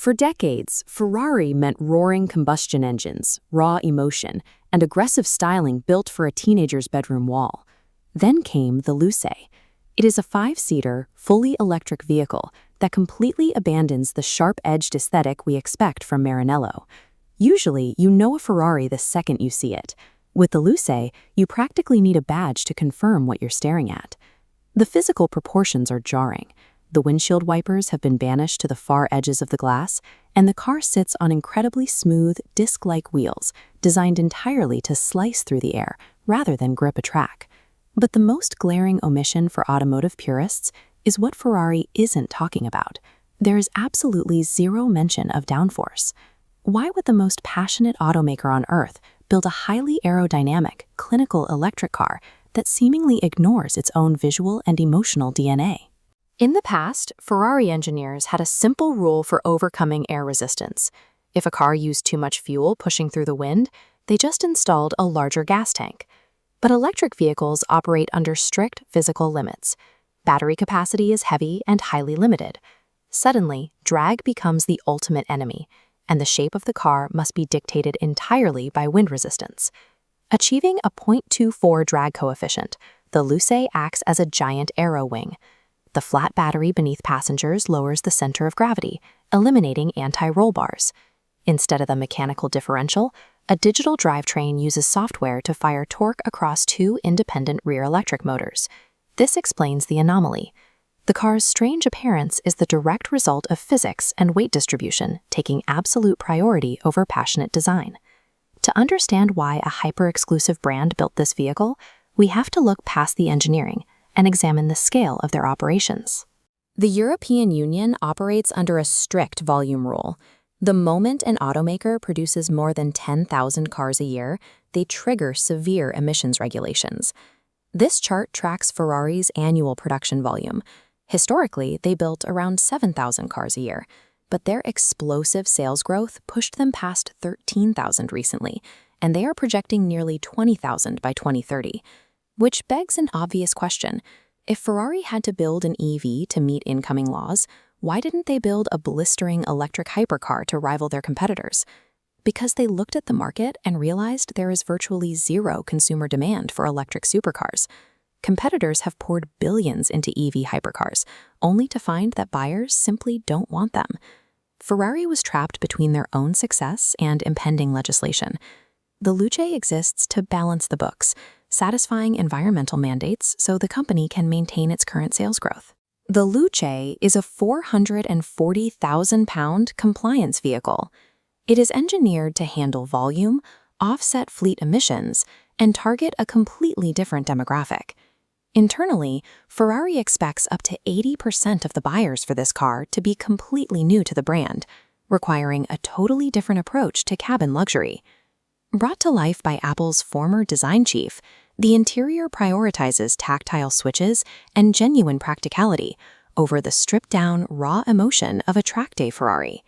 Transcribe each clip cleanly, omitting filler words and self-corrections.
For decades, Ferrari meant roaring combustion engines, raw emotion, and aggressive styling built for a teenager's bedroom wall. Then came the Luce. It is a 5-seater, fully electric vehicle that completely abandons the sharp-edged aesthetic we expect from Maranello. Usually, you know a Ferrari the second you see it. With the Luce, you practically need a badge to confirm what you're staring at. The physical proportions are jarring. The windshield wipers have been banished to the far edges of the glass, and the car sits on incredibly smooth, disc-like wheels, designed entirely to slice through the air rather than grip a track. But the most glaring omission for automotive purists is what Ferrari isn't talking about. There is absolutely zero mention of downforce. Why would the most passionate automaker on Earth build a highly aerodynamic, clinical electric car that seemingly ignores its own visual and emotional DNA? In the past, Ferrari engineers had a simple rule for overcoming air resistance. If a car used too much fuel pushing through the wind, they just installed a larger gas tank. But electric vehicles operate under strict physical limits. Battery capacity is heavy and highly limited. Suddenly, drag becomes the ultimate enemy, and the shape of the car must be dictated entirely by wind resistance. Achieving a 0.24 drag coefficient, the Luce acts as a giant aero wing. The flat battery beneath passengers lowers the center of gravity, eliminating anti-roll bars. Instead of the mechanical differential, a digital drivetrain uses software to fire torque across two independent rear electric motors. This explains the anomaly. The car's strange appearance is the direct result of physics and weight distribution taking absolute priority over passionate design. To understand why a hyper-exclusive brand built this vehicle, we have to look past the engineering and examine the scale of their operations. The European Union operates under a strict volume rule. The moment an automaker produces more than 10,000 cars a year, they trigger severe emissions regulations. This chart tracks Ferrari's annual production volume. Historically, they built around 7,000 cars a year, but their explosive sales growth pushed them past 13,000 recently, and they are projecting nearly 20,000 by 2030. Which begs an obvious question. If Ferrari had to build an EV to meet incoming laws, why didn't they build a blistering electric hypercar to rival their competitors? Because they looked at the market and realized there is virtually zero consumer demand for electric supercars. Competitors have poured billions into EV hypercars, only to find that buyers simply don't want them. Ferrari was trapped between their own success and impending legislation. The Luce exists to balance the books, satisfying environmental mandates so the company can maintain its current sales growth. The Luce is a 440,000-pound compliance vehicle. It is engineered to handle volume, offset fleet emissions, and target a completely different demographic. Internally, Ferrari expects up to 80% of the buyers for this car to be completely new to the brand, requiring a totally different approach to cabin luxury. Brought to life by Apple's former design chief, the interior prioritizes tactile switches and genuine practicality over the stripped-down, raw emotion of a track-day Ferrari.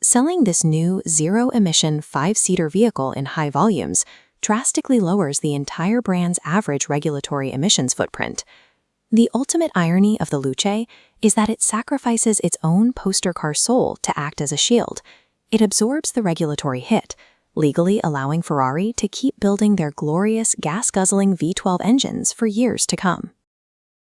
Selling this new zero-emission 5-seater vehicle in high volumes drastically lowers the entire brand's average regulatory emissions footprint. The ultimate irony of the Luce is that it sacrifices its own poster car soul to act as a shield. It absorbs the regulatory hit, legally allowing Ferrari to keep building their glorious gas-guzzling V12 engines for years to come.